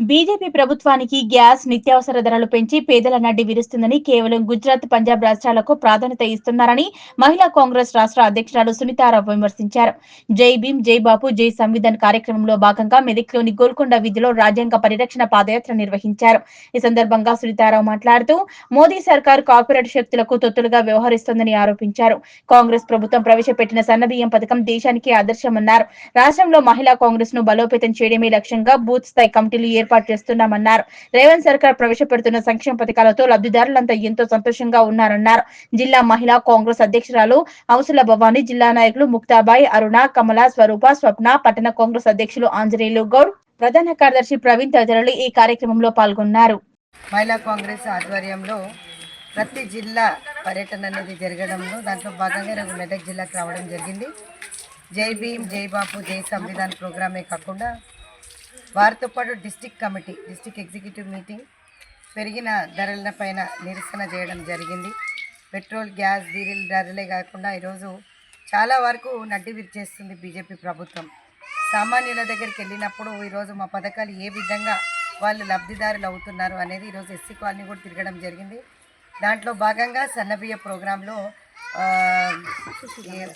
BJP ప్రభుత్వానికి gas, నిత్యావసర ధరలు పెంచి పేదల నడ్డి విరుస్తుందని, కేవలం గుజరాత్, పంజాబ్ రాష్ట్రాలకు ప్రాధాన్యత ఇస్తున్నారని మహిళా కాంగ్రెస్ రాష్ట్ర అధ్యక్షురాలు సునీతారావు విమర్శించారు. జై భీమ్, జై బాపు, జై సంవిధాన్ కార్యక్రమంలో భాగంగా మెదక్లోని గోల్కొండ వీధిలో రాజ్యాంగ పరిరక్షణ పాదయాత్ర నిర్వహించారు. ఈ సందర్భంగా సునీతారావు మాట్లాడుతూ, మోదీ సర్కార్ కార్పొరేట్ శక్తులకు తొత్తులుగా వ్యవహరిస్తోందని ఆరోపించారు. కాంగ్రెస్ ప్రభుత్వం ప్రవేశపెట్టిన సన్నబియ్యం పథకం దేశానికి ఆదర్శమన్నారు. రాష్ట్రంలో మహిళా కాంగ్రెస్ ను బలోపేతం చేయడమే లక్ష్యంగా బూత్ స్థాయి కమిటీలు ఏర్పాటు చేస్తున్నామన్నారు. రేవంత్ సర్కార్ ప్రవేశపెడుతున్న సంక్షేమ పథకాలతో లబ్ధిదారులంతా ఎంతో సంతోషంగా ఉన్నారన్నారు. జిల్లా మహిళా కాంగ్రెస్ అధ్యక్షురాలు ఔసుల భవానీ, జిల్లా నాయకులు ముక్తాబాయి, అరుణ, కమల, స్వరూప, స్వప్న, పట్టణ కాంగ్రెస్ అధ్యక్షులు ఆంజనేయులు గౌడ్, ప్రధాన కార్యదర్శి ప్రవీణ్ తదితరులు ఈ కార్యక్రమంలో పాల్గొన్నారు. మహిళా కాంగ్రెస్ ఆధ్వర్యంలో ప్రతి జిల్లా పర్యటన అనేది జరగడంలో దాంట్లో భాగంగా నాకు మెదక్ జిల్లాకు రావడం జరిగింది. జై భీమ్, జై బాపు, జై సంవిధాన్ ప్రోగ్రామే కాకుండా వారితో పాటు district committee, district executive meeting, పెరిగిన ధరల పైన నిరసన చేయడం జరిగింది. పెట్రోల్, గ్యాస్, డీజిల్ ధరలే కాకుండా ఈరోజు చాలా వరకు నడ్డి విరిచేస్తుంది బీజేపీ ప్రభుత్వం. సామాన్యుల దగ్గరికి వెళ్ళినప్పుడు ఈరోజు మా పథకాలు ఏ విధంగా వాళ్ళు లబ్ధిదారులు అవుతున్నారు అనేది ఈరోజు ఎస్సీ కాలనీ కూడా తిరగడం జరిగింది. దాంట్లో భాగంగా సన్నబియ్య ప్రోగ్రాంలో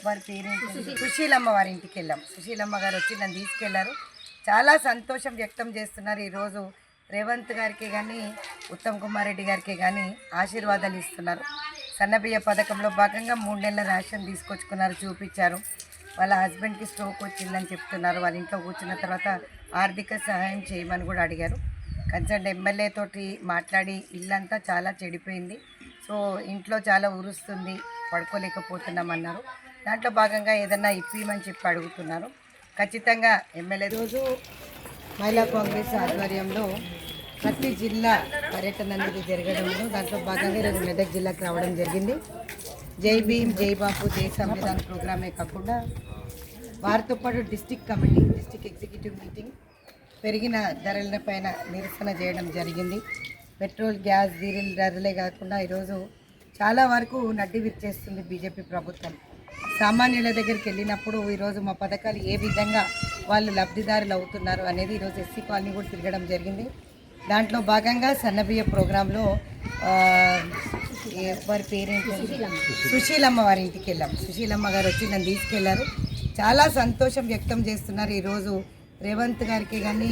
వారి పేరేంటి, సుశీలమ్మ వారి ఇంటికి వెళ్ళాం. సుశీలమ్మ గారు వచ్చి నన్ను తీసుకెళ్లారు. చాలా సంతోషం వ్యక్తం చేస్తున్నారు. ఈరోజు రేవంత్ గారికి కానీ ఉత్తమ్ కుమార్ రెడ్డి గారికి కానీ ఆశీర్వాదాలు ఇస్తున్నారు. సన్నబియ్య పథకంలో భాగంగా 3 నెలల రేషన్ తీసుకొచ్చుకున్నారు, చూపించారు. వాళ్ళ హస్బెండ్కి స్ట్రోక్ వచ్చిందని చెప్తున్నారు. వాళ్ళ ఇంట్లో కూర్చున్న తర్వాత ఆర్థిక సహాయం చేయమని కూడా అడిగారు. కన్సర్న్ ఎమ్మెల్యే తోటి మాట్లాడి ఇల్లంతా చాలా చెడిపోయింది, సో ఇంట్లో చాలా ఉరుస్తుంది, పడుకోలేకపోతున్నామన్నారు. దాంట్లో భాగంగా ఏదన్నా ఇప్పిమని చెప్పి అడుగుతున్నారు. ఖచ్చితంగా ఎమ్మెల్యే రోజు మహిళా కాంగ్రెస్ ఆధ్వర్యంలో ప్రతి జిల్లా పర్యటన అనేది జరగడంలో దాంట్లో భాగంగా ఈరోజు మెదక్ జిల్లాకు రావడం జరిగింది. జై భీమ్, జై బాపు, జై సంవిధాన్ ప్రోగ్రామే కాకుండా వారితో పాటు district committee, district executive meeting, పెరిగిన ధరల పైన నిరసన చేయడం జరిగింది. పెట్రోల్, గ్యాస్, డీజిల్ ధరలే కాకుండా ఈరోజు చాలా వరకు నడ్డి విరిచేస్తుంది బీజేపీ ప్రభుత్వం. సామాన్యుల దగ్గరికి వెళ్ళినప్పుడు ఈరోజు మా పథకాలు ఏ విధంగా వాళ్ళు లబ్ధిదారులు అవుతున్నారు అనేది ఈరోజు ఎస్సీ కాలనీ కూడా తిరగడం జరిగింది. దాంట్లో భాగంగా సన్నబియ్య ప్రోగ్రాంలో వారి పేరేంటి, సుశీలమ్మ వారి ఇంటికి వెళ్ళాం. సుశీలమ్మ గారు వచ్చి నన్ను తీసుకెళ్లారు. చాలా సంతోషం వ్యక్తం చేస్తున్నారు. ఈరోజు రేవంత్ గారికి కానీ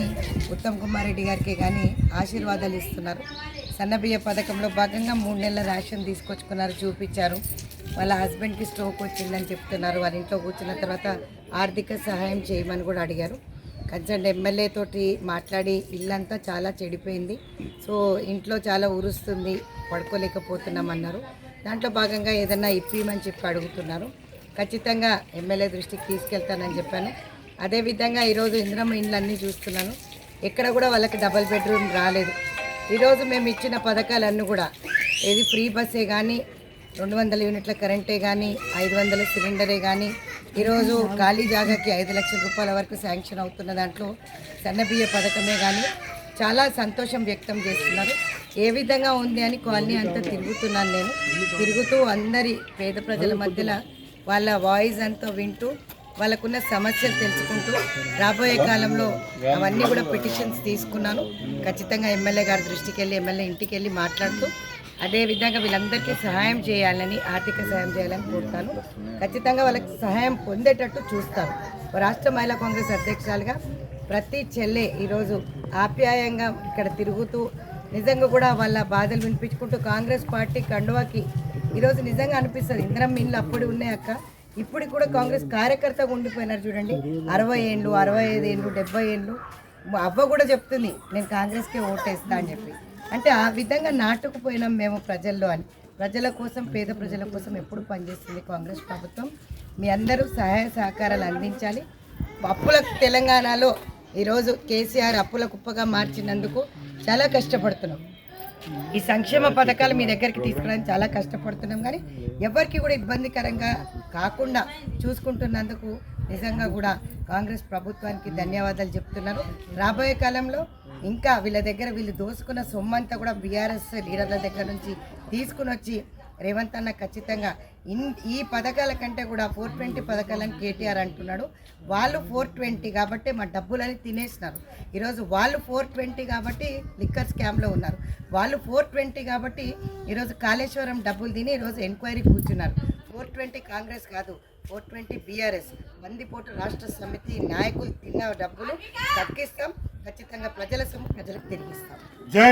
ఉత్తమ్ కుమార్ రెడ్డి గారికి కానీ ఆశీర్వాదాలు ఇస్తున్నారు. సన్నబియ్య పథకంలో భాగంగా 3 నెలల రేషన్ తీసుకొచ్చుకున్నారు, చూపించారు. వాళ్ళ హస్బెండ్కి స్ట్రోక్ వచ్చిందని చెప్తున్నారు. వాళ్ళ ఇంట్లో కూర్చున్న తర్వాత ఆర్థిక సహాయం చేయమని కూడా అడిగారు. కన్సర్న్ ఎమ్మెల్యే తోటి మాట్లాడి ఇల్లంతా చాలా చెడిపోయింది, సో ఇంట్లో చాలా ఉరుస్తుంది, పడుకోలేకపోతున్నామన్నారు. దాంట్లో భాగంగా ఏదన్నా ఇప్పిమని చెప్పి అడుగుతున్నారు. ఖచ్చితంగా ఎమ్మెల్యే దృష్టికి తీసుకెళ్తానని చెప్పాను. అదేవిధంగా ఈరోజు ఇందిరమ్మ ఇండ్లన్నీ చూస్తున్నాను, ఎక్కడ కూడా వాళ్ళకి డబల్ బెడ్రూమ్ రాలేదు. ఈరోజు మేము ఇచ్చిన పథకాలన్నీ కూడా ఏది ఫ్రీ బస్సే కానీ, 200 యూనిట్ల కరెంటే కానీ, 500 సిలిండరే కానీ, ఈరోజు ఖాళీ జాగాకి 5 లక్షల రూపాయల వరకు శాంక్షన్ అవుతున్న దాంట్లో సన్నబియ్య పథకమే కానీ చాలా సంతోషం వ్యక్తం చేస్తున్నారు. ఏ విధంగా ఉంది అని కాలనీ అంతా తిరుగుతున్నాను నేను. తిరుగుతూ అందరి పేద ప్రజల మధ్యలో వాళ్ళ వాయిస్ అంతా వింటూ వాళ్ళకున్న సమస్యలు తెలుసుకుంటూ రాబోయే కాలంలో అవన్నీ కూడా పిటిషన్స్ తీసుకున్నాను. ఖచ్చితంగా ఎమ్మెల్యే గారి దృష్టికి వెళ్ళి, ఎమ్మెల్యే ఇంటికి వెళ్ళి మాట్లాడుతూ అదేవిధంగా వీళ్ళందరికీ సహాయం చేయాలని, ఆర్థిక సహాయం చేయాలని కోరుతాను. ఖచ్చితంగా వాళ్ళకి సహాయం పొందేటట్టు చూస్తాను. రాష్ట్ర మహిళా కాంగ్రెస్ అధ్యక్షురాలుగా ప్రతి చెల్లె ఈరోజు ఆప్యాయంగా ఇక్కడ తిరుగుతూ నిజంగా కూడా వాళ్ళ బాధలు వినిపించుకుంటూ కాంగ్రెస్ పార్టీ కండువాకి ఈరోజు నిజంగా అనిపిస్తుంది. ఇందిరమ్మ ఇండ్లు అప్పుడు ఉన్నాయి అక్క, ఇప్పుడు కూడా కాంగ్రెస్ కార్యకర్తగా ఉండిపోయినారు చూడండి. 60 ఏళ్ళు, 65 ఏళ్ళు, 70 ఏళ్ళు. అవ్వ కూడా చెప్తుంది నేను కాంగ్రెస్కే ఓటేస్తా అని చెప్పి. అంటే ఆ విధంగా నాటుకుపోయినాం మేము ప్రజల్లో అని. ప్రజల కోసం, పేద ప్రజల కోసం ఎప్పుడు పనిచేస్తుంది కాంగ్రెస్ ప్రభుత్వం. మీ అందరూ సహాయ సహకారాలు అందించాలి. అప్పులకు తెలంగాణలో ఈరోజు కేసీఆర్ అప్పుల కుప్పగా మార్చినందుకు చాలా కష్టపడుతున్నాం. ఈ సంక్షేమ పథకాలు మీ దగ్గరికి తీసుకురావడానికి చాలా కష్టపడుతున్నాం, కానీ ఎవరికి కూడా ఇబ్బందికరంగా కాకుండా చూసుకుంటున్నందుకు నిజంగా కూడా కాంగ్రెస్ ప్రభుత్వానికి ధన్యవాదాలు చెప్తున్నారు. రాబోయే కాలంలో ఇంకా వీళ్ళ దగ్గర వీళ్ళు దోసుకున్న సొమ్మంతా కూడా బీఆర్ఎస్ లీడర్ల దగ్గర నుంచి తీసుకుని వచ్చి రేవంత్ అన్న ఖచ్చితంగా ఈ పథకాల కంటే కూడా 420 పథకాలని కేటీఆర్ అంటున్నాడు. వాళ్ళు 420 కాబట్టి మా డబ్బులని తినేసినారు. ఈరోజు వాళ్ళు 420 కాబట్టి లిక్కర్ స్కామ్లో ఉన్నారు. వాళ్ళు 420 కాబట్టి ఈరోజు కాళేశ్వరం డబ్బులు తిని ఈరోజు ఎంక్వైరీ కూర్చున్నారు. 420 కాంగ్రెస్ కాదు, 420 బీఆర్ఎస్ బందిపోటు రాష్ట్ర సమితి నాయకులు తిన్న డబ్బులు తగ్గిస్తాం. ఖచ్చితంగా ప్రజల సొమ్ము ప్రజలకు తిరిగిస్తాం. జై